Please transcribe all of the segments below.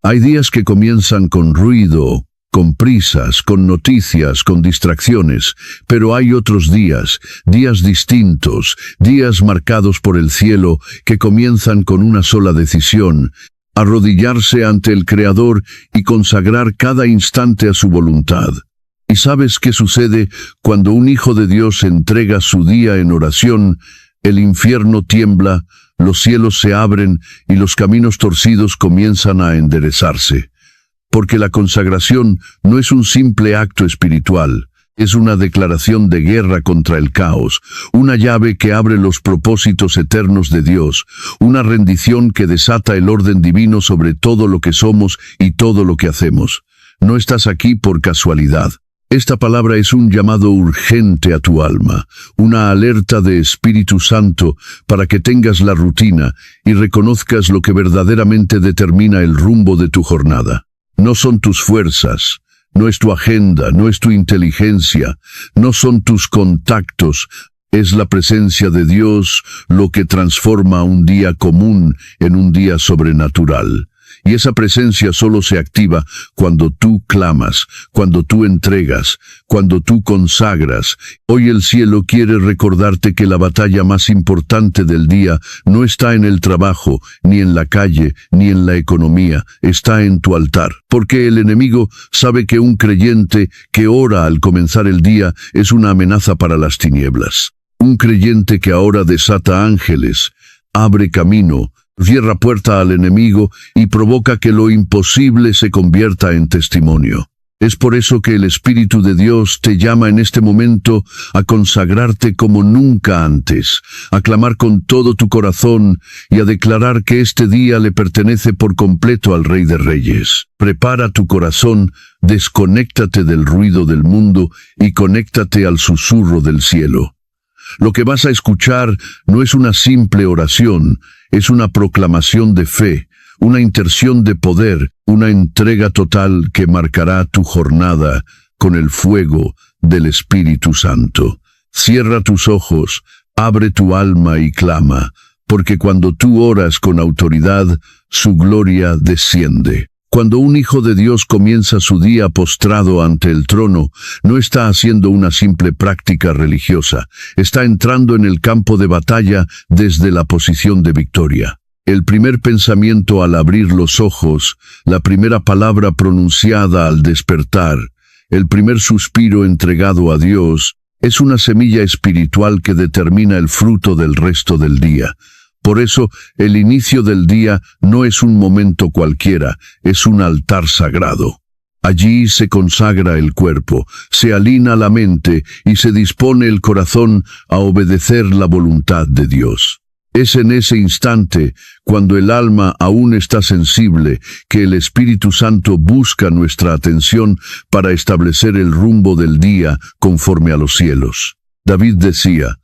Hay días que comienzan con ruido, con prisas, con noticias, con distracciones, pero hay otros días distintos, días marcados por el cielo, que comienzan con una sola decisión: arrodillarse ante el Creador y consagrar cada instante a su voluntad. ¿Y sabes qué sucede cuando un hijo de Dios entrega su día en oración? El infierno tiembla, los cielos se abren y los caminos torcidos comienzan a enderezarse. Porque la consagración no es un simple acto espiritual, es una declaración de guerra contra el caos, una llave que abre los propósitos eternos de Dios, una rendición que desata el orden divino sobre todo lo que somos y todo lo que hacemos. No estás aquí por casualidad. Esta palabra es un llamado urgente a tu alma, una alerta de Espíritu Santo para que tengas la rutina y reconozcas lo que verdaderamente determina el rumbo de tu jornada. No son tus fuerzas, no es tu agenda, no es tu inteligencia, no son tus contactos, es la presencia de Dios lo que transforma un día común en un día sobrenatural. Y esa presencia solo se activa cuando tú clamas, cuando tú entregas, cuando tú consagras. Hoy el cielo quiere recordarte que la batalla más importante del día no está en el trabajo, ni en la calle, ni en la economía, está en tu altar. Porque el enemigo sabe que un creyente que ora al comenzar el día es una amenaza para las tinieblas. Un creyente que ahora desata ángeles, abre camino, cierra puerta al enemigo y provoca que lo imposible se convierta en testimonio. Es por eso que el Espíritu de Dios te llama en este momento a consagrarte como nunca antes, a clamar con todo tu corazón y a declarar que este día le pertenece por completo al Rey de Reyes. Prepara tu corazón, desconéctate del ruido del mundo y conéctate al susurro del cielo. Lo que vas a escuchar no es una simple oración, es una proclamación de fe, una intención de poder, una entrega total que marcará tu jornada con el fuego del Espíritu Santo. Cierra tus ojos, abre tu alma y clama, porque cuando tú oras con autoridad, su gloria desciende. Cuando un hijo de Dios comienza su día postrado ante el trono, no está haciendo una simple práctica religiosa, está entrando en el campo de batalla desde la posición de victoria. El primer pensamiento al abrir los ojos, la primera palabra pronunciada al despertar, el primer suspiro entregado a Dios, es una semilla espiritual que determina el fruto del resto del día. Por eso, el inicio del día no es un momento cualquiera, es un altar sagrado. Allí se consagra el cuerpo, se alina la mente y se dispone el corazón a obedecer la voluntad de Dios. Es en ese instante, cuando el alma aún está sensible, que el Espíritu Santo busca nuestra atención para establecer el rumbo del día conforme a los cielos. David decía: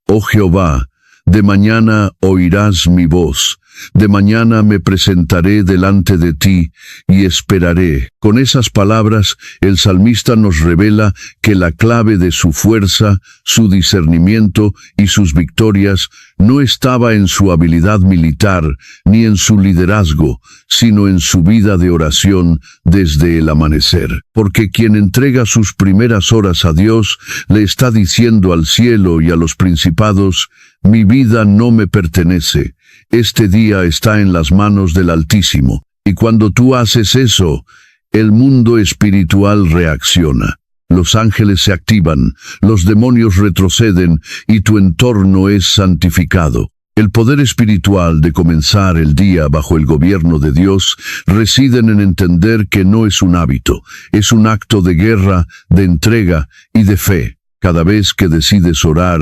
«Oh Jehová, de mañana oirás mi voz, de mañana me presentaré delante de ti y esperaré». Con esas palabras, el salmista nos revela que la clave de su fuerza, su discernimiento y sus victorias no estaba en su habilidad militar ni en su liderazgo, sino en su vida de oración desde el amanecer. Porque quien entrega sus primeras horas a Dios le está diciendo al cielo y a los principados: «Mi vida no me pertenece, este día está en las manos del Altísimo». Y cuando tú haces eso, el mundo espiritual reacciona. Los ángeles se activan, los demonios retroceden y tu entorno es santificado. El poder espiritual de comenzar el día bajo el gobierno de Dios reside en entender que no es un hábito, es un acto de guerra, de entrega y de fe. Cada vez que decides orar,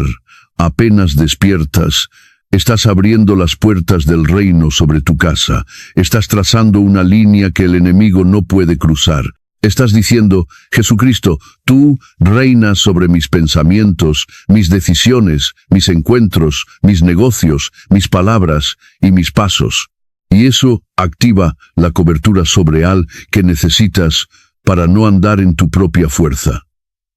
apenas despiertas, estás abriendo las puertas del reino sobre tu casa, estás trazando una línea que el enemigo no puede cruzar. Estás diciendo: «Jesucristo, tú reinas sobre mis pensamientos, mis decisiones, mis encuentros, mis negocios, mis palabras y mis pasos». Y eso activa la cobertura sobreal que necesitas para no andar en tu propia fuerza.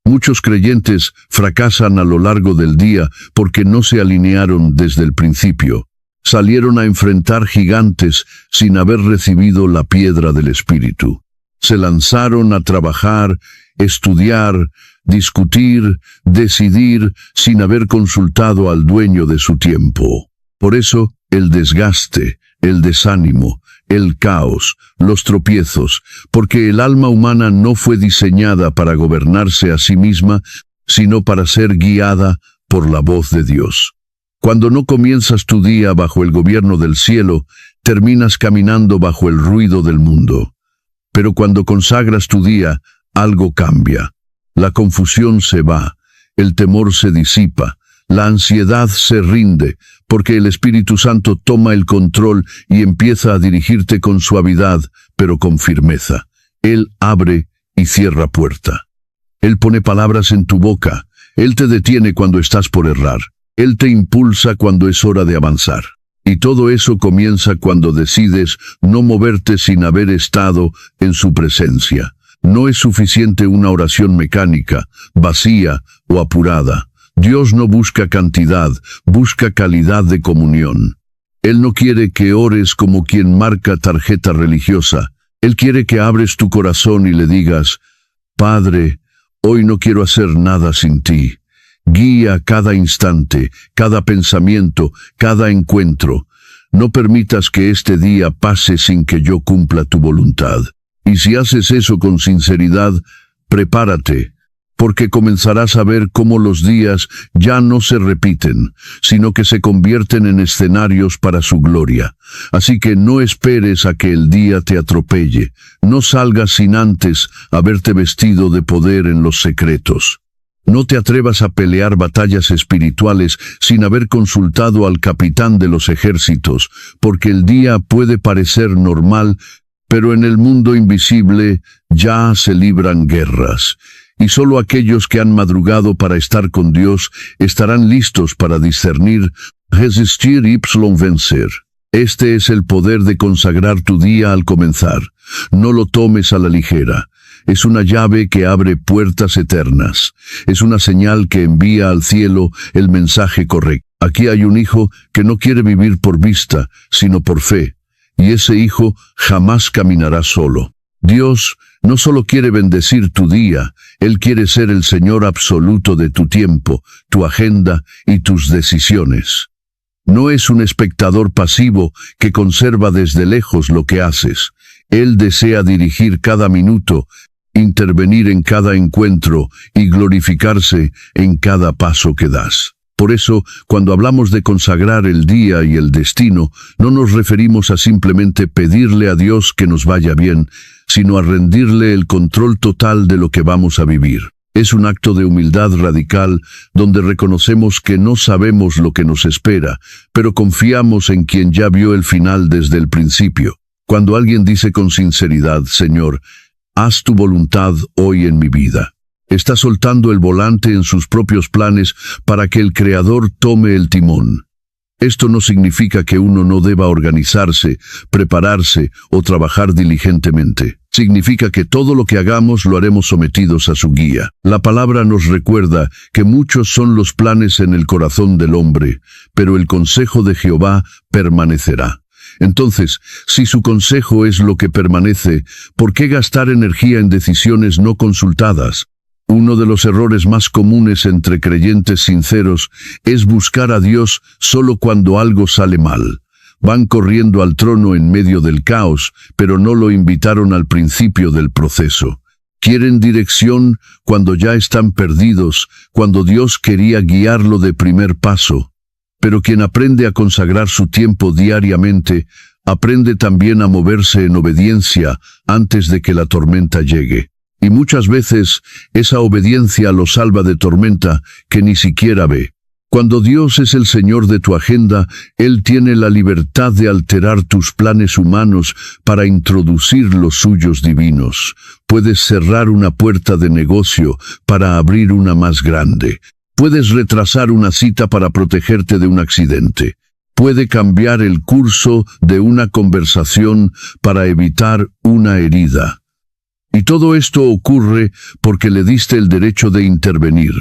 Muchos creyentes fracasan a lo largo del día porque no se alinearon desde el principio. Salieron a enfrentar gigantes sin haber recibido la piedra del Espíritu. Se lanzaron a trabajar, estudiar, discutir, decidir sin haber consultado al dueño de su tiempo. Por eso, el desgaste, el desánimo, el caos, los tropiezos, porque el alma humana no fue diseñada para gobernarse a sí misma, sino para ser guiada por la voz de Dios. Cuando no comienzas tu día bajo el gobierno del cielo, terminas caminando bajo el ruido del mundo. Pero cuando consagras tu día, algo cambia. La confusión se va, el temor se disipa, la ansiedad se rinde, porque el Espíritu Santo toma el control y empieza a dirigirte con suavidad, pero con firmeza. Él abre y cierra puerta. Él pone palabras en tu boca. Él te detiene cuando estás por errar. Él te impulsa cuando es hora de avanzar. Y todo eso comienza cuando decides no moverte sin haber estado en su presencia. No es suficiente una oración mecánica, vacía o apurada. Dios no busca cantidad, busca calidad de comunión. Él no quiere que ores como quien marca tarjeta religiosa. Él quiere que abres tu corazón y le digas: Padre, hoy no quiero hacer nada sin ti. Guía cada instante, cada pensamiento, cada encuentro. No permitas que este día pase sin que yo cumpla tu voluntad. Y si haces eso con sinceridad, prepárate, porque comenzarás a ver cómo los días ya no se repiten, sino que se convierten en escenarios para su gloria. Así que no esperes a que el día te atropelle. No salgas sin antes haberte vestido de poder en los secretos. No te atrevas a pelear batallas espirituales sin haber consultado al capitán de los ejércitos, porque el día puede parecer normal, pero en el mundo invisible ya se libran guerras. Y solo aquellos que han madrugado para estar con Dios estarán listos para discernir, resistir y vencer. Este es el poder de consagrar tu día al comenzar. No lo tomes a la ligera. Es una llave que abre puertas eternas. Es una señal que envía al cielo el mensaje correcto. Aquí hay un hijo que no quiere vivir por vista, sino por fe. Y ese hijo jamás caminará solo. Dios no solo quiere bendecir tu día, Él quiere ser el Señor absoluto de tu tiempo, tu agenda y tus decisiones. No es un espectador pasivo que conserva desde lejos lo que haces. Él desea dirigir cada minuto, intervenir en cada encuentro y glorificarse en cada paso que das. Por eso, cuando hablamos de consagrar el día y el destino, no nos referimos a simplemente pedirle a Dios que nos vaya bien, sino a rendirle el control total de lo que vamos a vivir. Es un acto de humildad radical donde reconocemos que no sabemos lo que nos espera, pero confiamos en quien ya vio el final desde el principio. Cuando alguien dice con sinceridad: Señor, haz tu voluntad hoy en mi vida, está soltando el volante en sus propios planes para que el Creador tome el timón. Esto no significa que uno no deba organizarse, prepararse o trabajar diligentemente. Significa que todo lo que hagamos lo haremos sometidos a su guía. La palabra nos recuerda que muchos son los planes en el corazón del hombre, pero el consejo de Jehová permanecerá. Entonces, si su consejo es lo que permanece, ¿por qué gastar energía en decisiones no consultadas? Uno de los errores más comunes entre creyentes sinceros es buscar a Dios solo cuando algo sale mal. Van corriendo al trono en medio del caos, pero no lo invitaron al principio del proceso. Quieren dirección cuando ya están perdidos, cuando Dios quería guiarlo de primer paso. Pero quien aprende a consagrar su tiempo diariamente, aprende también a moverse en obediencia antes de que la tormenta llegue. Y muchas veces esa obediencia lo salva de tormenta que ni siquiera ve. Cuando Dios es el Señor de tu agenda, Él tiene la libertad de alterar tus planes humanos para introducir los suyos divinos. Puedes cerrar una puerta de negocio para abrir una más grande. Puedes retrasar una cita para protegerte de un accidente. Puede cambiar el curso de una conversación para evitar una herida. Y todo esto ocurre porque le diste el derecho de intervenir.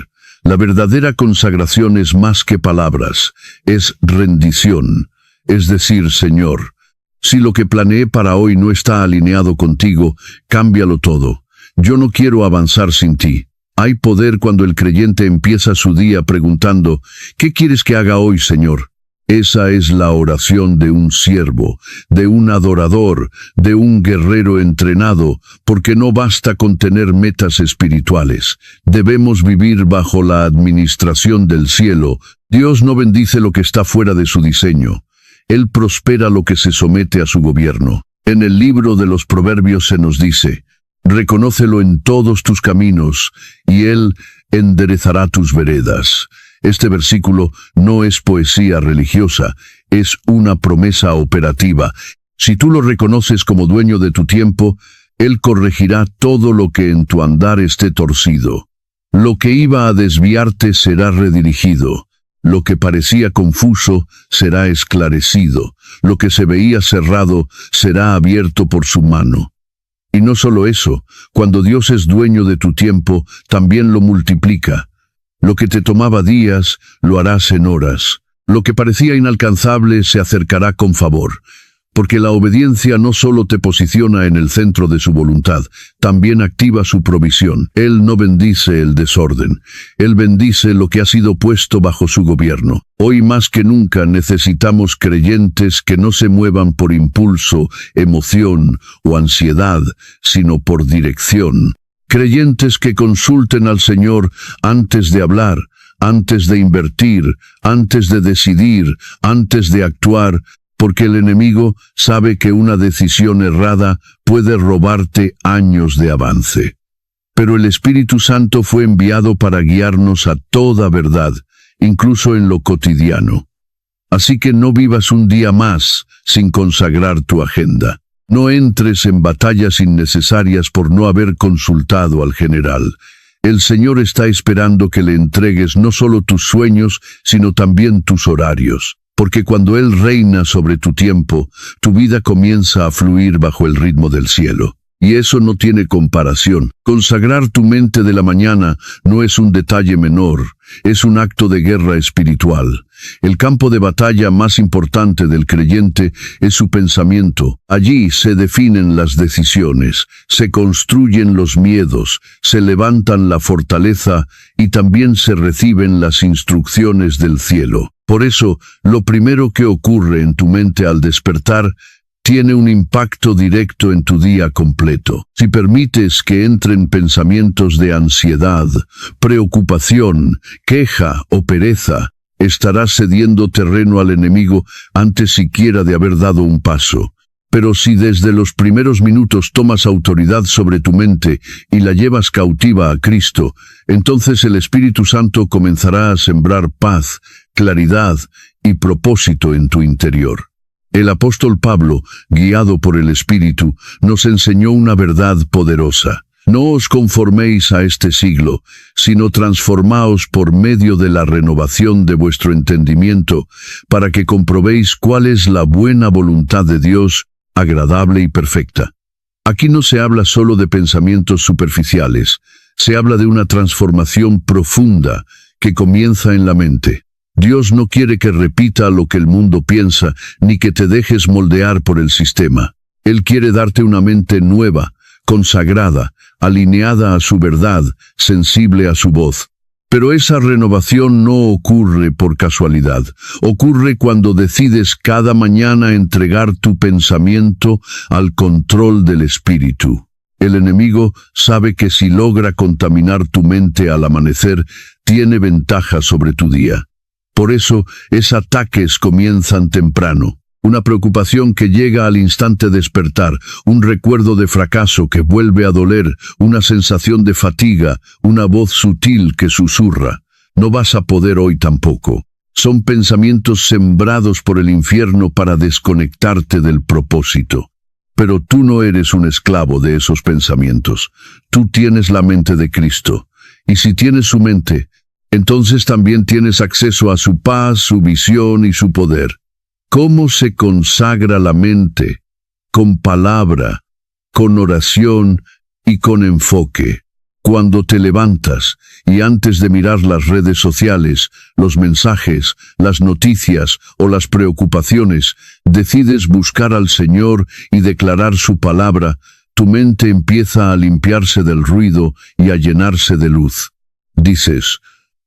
La verdadera consagración es más que palabras, es rendición. es decir, Señor, si lo que planeé para hoy no está alineado contigo, cámbialo todo. Yo no quiero avanzar sin ti. Hay poder cuando el creyente empieza su día preguntando, ¿qué quieres que haga hoy, Señor? Esa es la oración de un siervo, de un adorador, de un guerrero entrenado, porque no basta con tener metas espirituales. Debemos vivir bajo la administración del cielo. Dios no bendice lo que está fuera de su diseño. Él prospera lo que se somete a su gobierno. En el libro de los Proverbios se nos dice, reconócelo en todos tus caminos, y Él enderezará tus veredas. Este versículo no es poesía religiosa, es una promesa operativa. Si tú lo reconoces como dueño de tu tiempo, Él corregirá todo lo que en tu andar esté torcido. Lo que iba a desviarte será redirigido. Lo que parecía confuso será esclarecido. Lo que se veía cerrado será abierto por su mano. Y no solo eso, cuando Dios es dueño de tu tiempo, también lo multiplica. Lo que te tomaba días, lo harás en horas. Lo que parecía inalcanzable se acercará con favor. Porque la obediencia no solo te posiciona en el centro de su voluntad, también activa su provisión. Él no bendice el desorden. Él bendice lo que ha sido puesto bajo su gobierno. Hoy más que nunca necesitamos creyentes que no se muevan por impulso, emoción o ansiedad, sino por dirección. Creyentes que consulten al Señor antes de hablar, antes de invertir, antes de decidir, antes de actuar, porque el enemigo sabe que una decisión errada puede robarte años de avance. Pero el Espíritu Santo fue enviado para guiarnos a toda verdad, incluso en lo cotidiano. Así que no vivas un día más sin consagrar tu agenda. No entres en batallas innecesarias por no haber consultado al general. El Señor está esperando que le entregues no solo tus sueños, sino también tus horarios. Porque cuando Él reina sobre tu tiempo, tu vida comienza a fluir bajo el ritmo del cielo. Y eso no tiene comparación. Consagrar tu mente de la mañana no es un detalle menor, es un acto de guerra espiritual. El campo de batalla más importante del creyente es su pensamiento. Allí se definen las decisiones, se construyen los miedos, se levantan la fortaleza y también se reciben las instrucciones del cielo. Por eso, lo primero que ocurre en tu mente al despertar tiene un impacto directo en tu día completo. Si permites que entren pensamientos de ansiedad, preocupación, queja o pereza, estarás cediendo terreno al enemigo antes siquiera de haber dado un paso. Pero si desde los primeros minutos tomas autoridad sobre tu mente y la llevas cautiva a Cristo, entonces el Espíritu Santo comenzará a sembrar paz, claridad y propósito en tu interior. El apóstol Pablo, guiado por el Espíritu, nos enseñó una verdad poderosa. No os conforméis a este siglo, sino transformaos por medio de la renovación de vuestro entendimiento, para que comprobéis cuál es la buena voluntad de Dios, agradable y perfecta. Aquí no se habla solo de pensamientos superficiales, se habla de una transformación profunda que comienza en la mente. Dios no quiere que repita lo que el mundo piensa, ni que te dejes moldear por el sistema. Él quiere darte una mente nueva, consagrada, alineada a su verdad, sensible a su voz. Pero esa renovación no ocurre por casualidad. Ocurre cuando decides cada mañana entregar tu pensamiento al control del Espíritu. El enemigo sabe que si logra contaminar tu mente al amanecer, tiene ventaja sobre tu día. Por eso, esos ataques comienzan temprano. Una preocupación que llega al instante despertar, un recuerdo de fracaso que vuelve a doler, una sensación de fatiga, una voz sutil que susurra. No vas a poder hoy tampoco. Son pensamientos sembrados por el infierno para desconectarte del propósito. Pero tú no eres un esclavo de esos pensamientos. Tú tienes la mente de Cristo. Y si tienes su mente, entonces también tienes acceso a su paz, su visión y su poder. ¿Cómo se consagra la mente? Con palabra, con oración y con enfoque. Cuando te levantas y antes de mirar las redes sociales, los mensajes, las noticias o las preocupaciones, decides buscar al Señor y declarar su palabra, tu mente empieza a limpiarse del ruido y a llenarse de luz. Dices,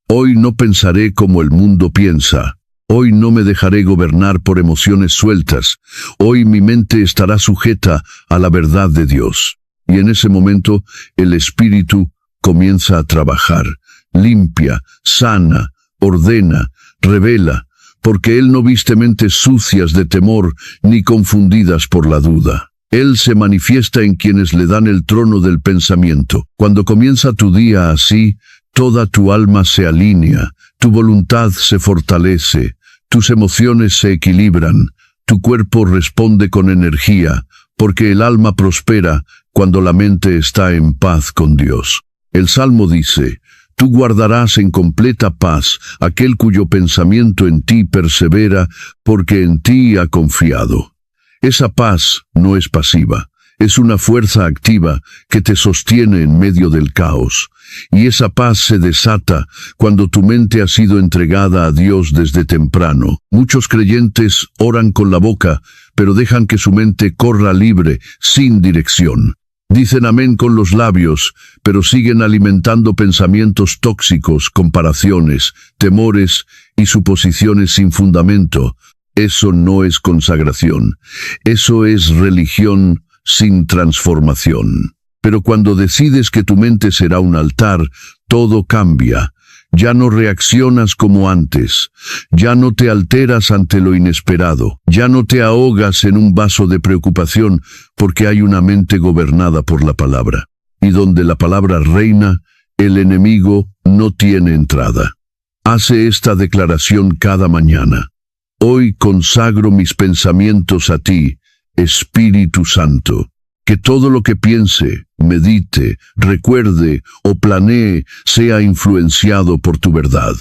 hoy no pensaré como el mundo piensa. Hoy no me dejaré gobernar por emociones sueltas. Hoy mi mente estará sujeta a la verdad de Dios. Y en ese momento, el Espíritu comienza a trabajar, limpia, sana, ordena, revela, porque Él no viste mentes sucias de temor ni confundidas por la duda. Él se manifiesta en quienes le dan el trono del pensamiento. Cuando comienza tu día así, toda tu alma se alinea, tu voluntad se fortalece, tus emociones se equilibran, tu cuerpo responde con energía, porque el alma prospera cuando la mente está en paz con Dios. El Salmo dice, tú guardarás en completa paz aquel cuyo pensamiento en ti persevera, porque en ti ha confiado. Esa paz no es pasiva, es una fuerza activa que te sostiene en medio del caos. Y esa paz se desata cuando tu mente ha sido entregada a Dios desde temprano. Muchos creyentes oran con la boca, pero dejan que su mente corra libre, sin dirección. Dicen amén con los labios, pero siguen alimentando pensamientos tóxicos, comparaciones, temores y suposiciones sin fundamento. Eso no es consagración. Eso es religión sin transformación. Pero cuando decides que tu mente será un altar, todo cambia. Ya no reaccionas como antes. Ya no te alteras ante lo inesperado. Ya no te ahogas en un vaso de preocupación porque hay una mente gobernada por la palabra. Y donde la palabra reina, el enemigo no tiene entrada. Hace esta declaración cada mañana. Hoy consagro mis pensamientos a ti, Espíritu Santo. Que todo lo que piense, medite, recuerde o planee sea influenciado por tu verdad.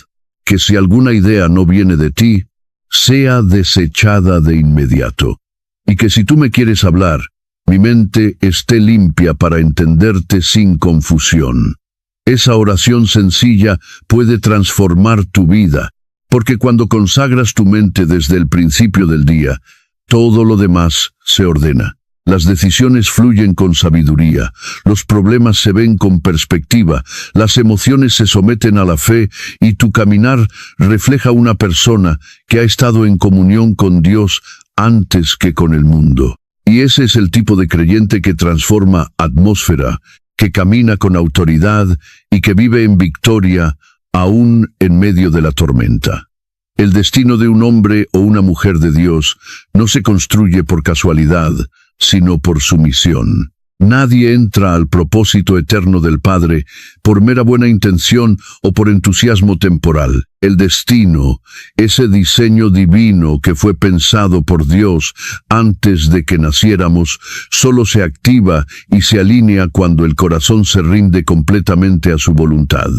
Que si alguna idea no viene de ti, sea desechada de inmediato. Y que si tú me quieres hablar, mi mente esté limpia para entenderte sin confusión. Esa oración sencilla puede transformar tu vida, porque cuando consagras tu mente desde el principio del día, todo lo demás se ordena. Las decisiones fluyen con sabiduría, los problemas se ven con perspectiva, las emociones se someten a la fe y tu caminar refleja una persona que ha estado en comunión con Dios antes que con el mundo. Y ese es el tipo de creyente que transforma atmósfera, que camina con autoridad y que vive en victoria aún en medio de la tormenta. El destino de un hombre o una mujer de Dios no se construye por casualidad, sino por sumisión. Nadie entra al propósito eterno del Padre por mera buena intención o por entusiasmo temporal. El destino, ese diseño divino que fue pensado por Dios antes de que naciéramos, solo se activa y se alinea cuando el corazón se rinde completamente a su voluntad.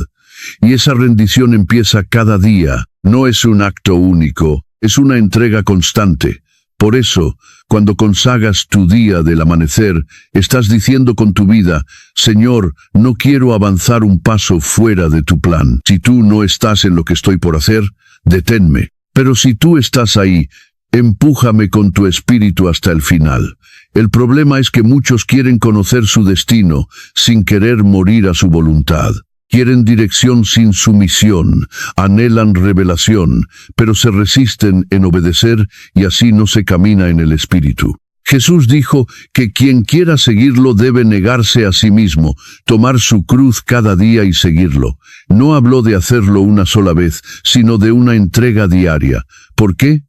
Y esa rendición empieza cada día. No es un acto único, es una entrega constante. Por eso, cuando consagras tu día del amanecer, estás diciendo con tu vida, Señor, no quiero avanzar un paso fuera de tu plan. Si tú no estás en lo que estoy por hacer, deténme. Pero si tú estás ahí, empújame con tu espíritu hasta el final. El problema es que muchos quieren conocer su destino sin querer morir a su voluntad. Quieren dirección sin sumisión, anhelan revelación, pero se resisten en obedecer y así no se camina en el Espíritu. Jesús dijo que quien quiera seguirlo debe negarse a sí mismo, tomar su cruz cada día y seguirlo. No habló de hacerlo una sola vez, sino de una entrega diaria. ¿Por qué?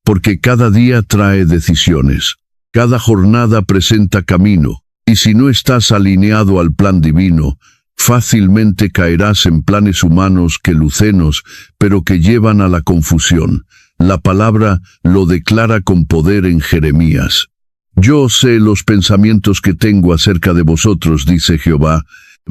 Porque cada día trae decisiones. Cada jornada presenta camino, y si no estás alineado al plan divino, fácilmente caerás en planes humanos que lucenos, pero que llevan a la confusión. La palabra lo declara con poder en Jeremías. Yo sé los pensamientos que tengo acerca de vosotros, dice Jehová,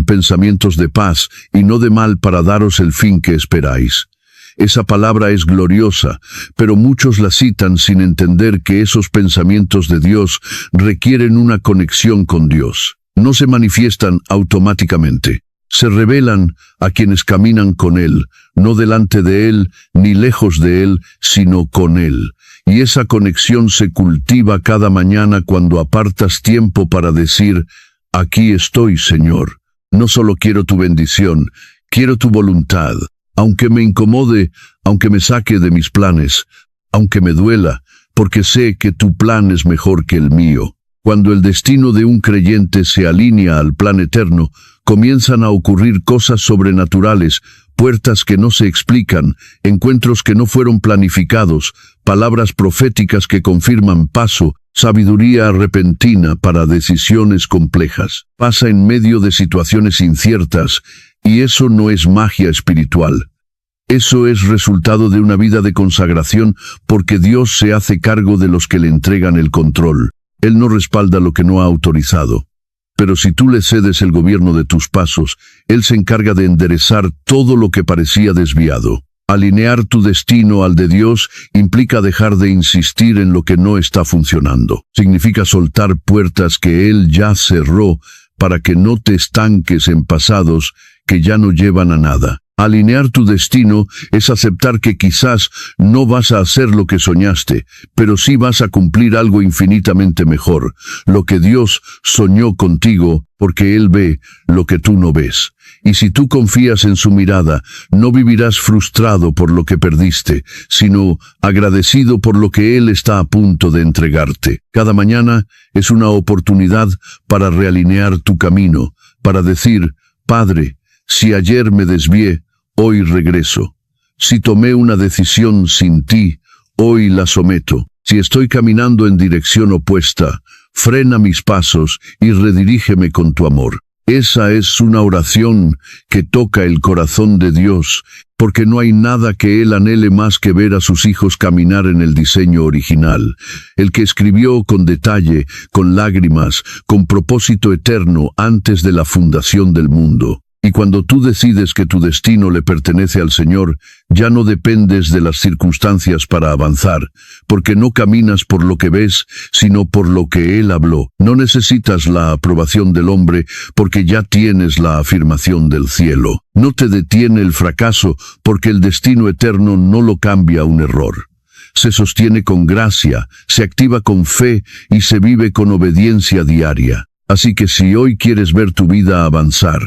pensamientos de paz y no de mal para daros el fin que esperáis. Esa palabra es gloriosa, pero muchos la citan sin entender que esos pensamientos de Dios requieren una conexión con Dios. No se manifiestan automáticamente. Se revelan a quienes caminan con Él, no delante de Él ni lejos de Él, sino con Él. Y esa conexión se cultiva cada mañana cuando apartas tiempo para decir: aquí estoy, Señor. No solo quiero tu bendición, quiero tu voluntad. Aunque me incomode, aunque me saque de mis planes, aunque me duela, porque sé que tu plan es mejor que el mío. Cuando el destino de un creyente se alinea al plan eterno, comienzan a ocurrir cosas sobrenaturales, puertas que no se explican, encuentros que no fueron planificados, palabras proféticas que confirman paso, sabiduría repentina para decisiones complejas. Pasa en medio de situaciones inciertas, y eso no es magia espiritual. Eso es resultado de una vida de consagración, porque Dios se hace cargo de los que le entregan el control. Él no respalda lo que no ha autorizado. Pero si tú le cedes el gobierno de tus pasos, Él se encarga de enderezar todo lo que parecía desviado. Alinear tu destino al de Dios implica dejar de insistir en lo que no está funcionando. Significa soltar puertas que Él ya cerró para que no te estanques en pasados que ya no llevan a nada. Alinear tu destino es aceptar que quizás no vas a hacer lo que soñaste, pero sí vas a cumplir algo infinitamente mejor, lo que Dios soñó contigo, porque Él ve lo que tú no ves. Y si tú confías en su mirada, no vivirás frustrado por lo que perdiste, sino agradecido por lo que Él está a punto de entregarte. Cada mañana es una oportunidad para realinear tu camino, para decir: Padre, si ayer me desvié, hoy regreso. Si tomé una decisión sin ti, hoy la someto. Si estoy caminando en dirección opuesta, frena mis pasos y redirígeme con tu amor. Esa es una oración que toca el corazón de Dios, porque no hay nada que Él anhele más que ver a sus hijos caminar en el diseño original, el que escribió con detalle, con lágrimas, con propósito eterno antes de la fundación del mundo. Y cuando tú decides que tu destino le pertenece al Señor, ya no dependes de las circunstancias para avanzar, porque no caminas por lo que ves, sino por lo que Él habló. No necesitas la aprobación del hombre, porque ya tienes la afirmación del cielo. No te detiene el fracaso, porque el destino eterno no lo cambia un error. Se sostiene con gracia, se activa con fe y se vive con obediencia diaria. Así que si hoy quieres ver tu vida avanzar,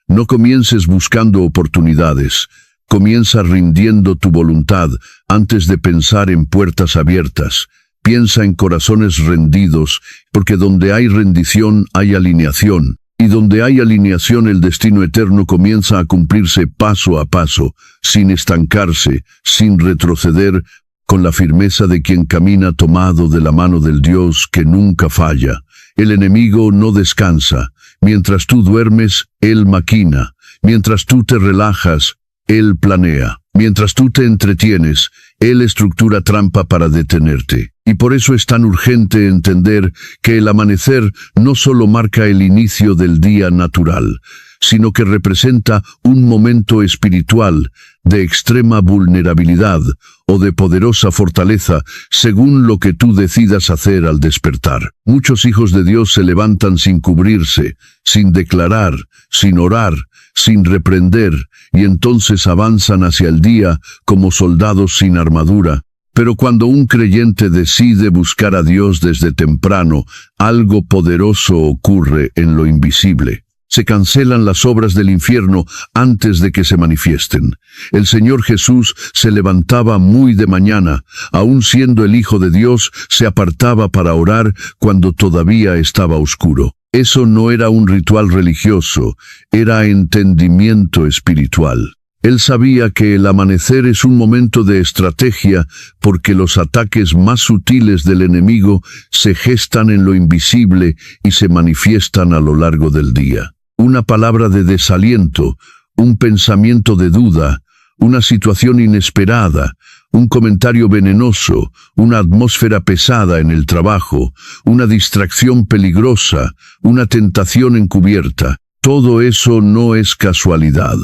no comiences buscando oportunidades, comienza rindiendo tu voluntad antes de pensar en puertas abiertas. Piensa en corazones rendidos, porque donde hay rendición hay alineación, y donde hay alineación el destino eterno comienza a cumplirse paso a paso, sin estancarse, sin retroceder, con la firmeza de quien camina tomado de la mano del Dios que nunca falla. El enemigo no descansa. Mientras tú duermes, Él maquina. Mientras tú te relajas, Él planea. Mientras tú te entretienes, Él estructura trampa para detenerte. Y por eso es tan urgente entender que el amanecer no solo marca el inicio del día natural, sino que representa un momento espiritual de extrema vulnerabilidad o de poderosa fortaleza, según lo que tú decidas hacer al despertar. Muchos hijos de Dios se levantan sin cubrirse, sin declarar, sin orar, sin reprender, y entonces avanzan hacia el día como soldados sin armadura. Pero cuando un creyente decide buscar a Dios desde temprano, algo poderoso ocurre en lo invisible. Se cancelan las obras del infierno antes de que se manifiesten. El Señor Jesús se levantaba muy de mañana, aun siendo el Hijo de Dios, se apartaba para orar cuando todavía estaba oscuro. Eso no era un ritual religioso, era entendimiento espiritual. Él sabía que el amanecer es un momento de estrategia porque los ataques más sutiles del enemigo se gestan en lo invisible y se manifiestan a lo largo del día. Una palabra de desaliento, un pensamiento de duda, una situación inesperada, un comentario venenoso, una atmósfera pesada en el trabajo, una distracción peligrosa, una tentación encubierta. Todo eso no es casualidad.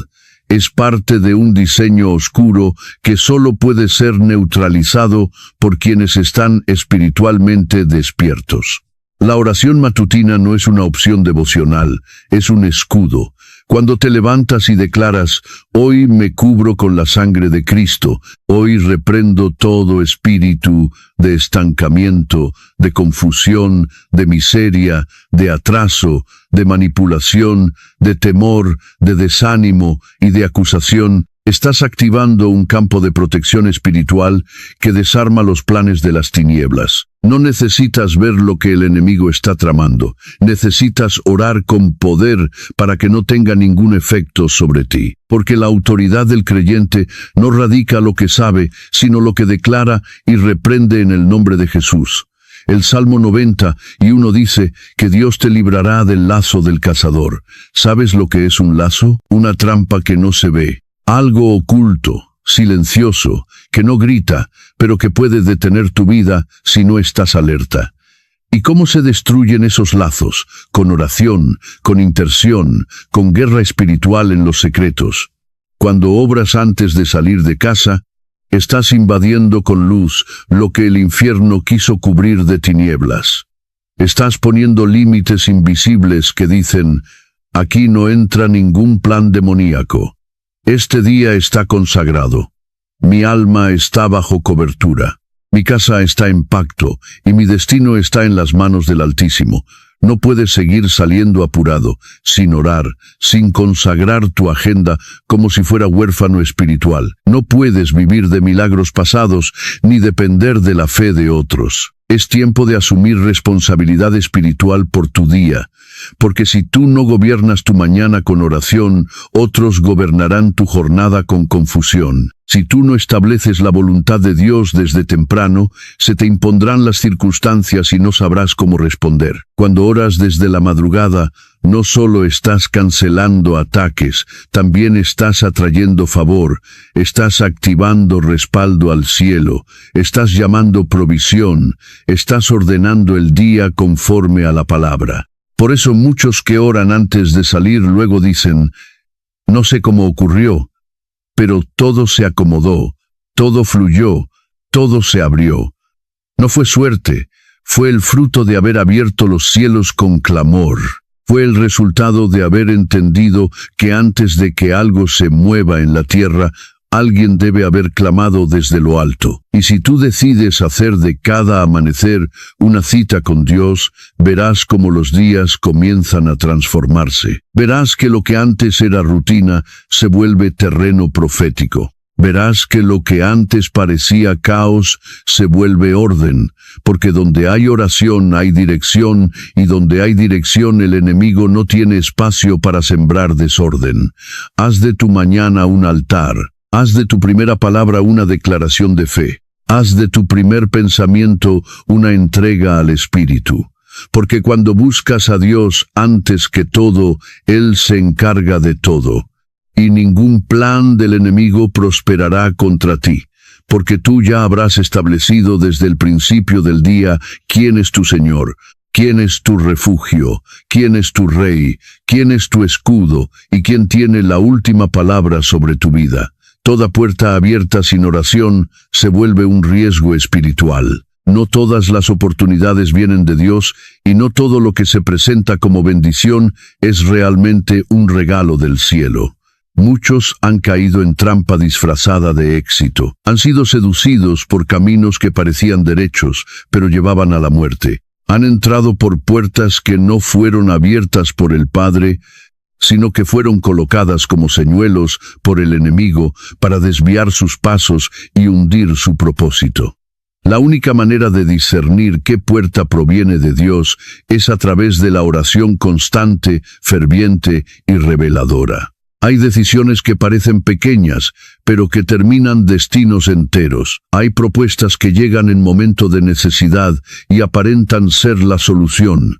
Es parte de un diseño oscuro que solo puede ser neutralizado por quienes están espiritualmente despiertos. La oración matutina no es una opción devocional, es un escudo. Cuando te levantas y declaras, hoy me cubro con la sangre de Cristo, hoy reprendo todo espíritu de estancamiento, de confusión, de miseria, de atraso, de manipulación, de temor, de desánimo y de acusación, estás activando un campo de protección espiritual que desarma los planes de las tinieblas. No necesitas ver lo que el enemigo está tramando. Necesitas orar con poder para que no tenga ningún efecto sobre ti. Porque la autoridad del creyente no radica lo que sabe, sino lo que declara y reprende en el nombre de Jesús. El Salmo 90:1 dice que Dios te librará del lazo del cazador. ¿Sabes lo que es un lazo? Una trampa que no se ve. Algo oculto, silencioso, que no grita, pero que puede detener tu vida si no estás alerta. ¿Y cómo se destruyen esos lazos? Con oración, con intercesión, con guerra espiritual en los secretos. Cuando obras antes de salir de casa, estás invadiendo con luz lo que el infierno quiso cubrir de tinieblas. Estás poniendo límites invisibles que dicen, aquí no entra ningún plan demoníaco. Este día está consagrado. Mi alma está bajo cobertura. Mi casa está en pacto y mi destino está en las manos del Altísimo. No puedes seguir saliendo apurado, sin orar, sin consagrar tu agenda como si fuera huérfano espiritual. No puedes vivir de milagros pasados ni depender de la fe de otros. Es tiempo de asumir responsabilidad espiritual por tu día, porque si tú no gobiernas tu mañana con oración, otros gobernarán tu jornada con confusión. Si tú no estableces la voluntad de Dios desde temprano, se te impondrán las circunstancias y no sabrás cómo responder. Cuando oras desde la madrugada, no solo estás cancelando ataques, también estás atrayendo favor, estás activando respaldo al cielo, estás llamando provisión, estás ordenando el día conforme a la palabra. Por eso muchos que oran antes de salir luego dicen, no sé cómo ocurrió, pero todo se acomodó, todo fluyó, todo se abrió. No fue suerte, fue el fruto de haber abierto los cielos con clamor. Fue el resultado de haber entendido que antes de que algo se mueva en la tierra, alguien debe haber clamado desde lo alto. Y si tú decides hacer de cada amanecer una cita con Dios, verás cómo los días comienzan a transformarse. Verás que lo que antes era rutina se vuelve terreno profético. Verás que lo que antes parecía caos se vuelve orden, porque donde hay oración hay dirección, y donde hay dirección el enemigo no tiene espacio para sembrar desorden. Haz de tu mañana un altar. Haz de tu primera palabra una declaración de fe. Haz de tu primer pensamiento una entrega al Espíritu. Porque cuando buscas a Dios antes que todo, Él se encarga de todo. Y ningún plan del enemigo prosperará contra ti. Porque tú ya habrás establecido desde el principio del día quién es tu Señor, quién es tu refugio, quién es tu Rey, quién es tu escudo y quién tiene la última palabra sobre tu vida. Toda puerta abierta sin oración se vuelve un riesgo espiritual. No todas las oportunidades vienen de Dios y no todo lo que se presenta como bendición es realmente un regalo del cielo. Muchos han caído en trampa disfrazada de éxito. Han sido seducidos por caminos que parecían derechos, pero llevaban a la muerte. Han entrado por puertas que no fueron abiertas por el Padre, sino que fueron colocadas como señuelos por el enemigo para desviar sus pasos y hundir su propósito. La única manera de discernir qué puerta proviene de Dios es a través de la oración constante, ferviente y reveladora. Hay decisiones que parecen pequeñas, pero que terminan destinos enteros. Hay propuestas que llegan en momento de necesidad y aparentan ser la solución,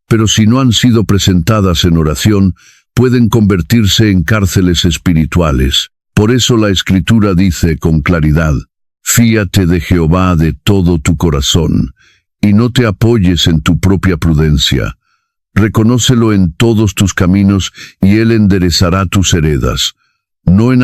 pero si no han sido presentadas en oración, pueden convertirse en cárceles espirituales. Por eso la Escritura dice con claridad, fíate de Jehová de todo tu corazón, y no te apoyes en tu propia prudencia. Reconócelo en todos tus caminos, y Él enderezará tus veredas. No en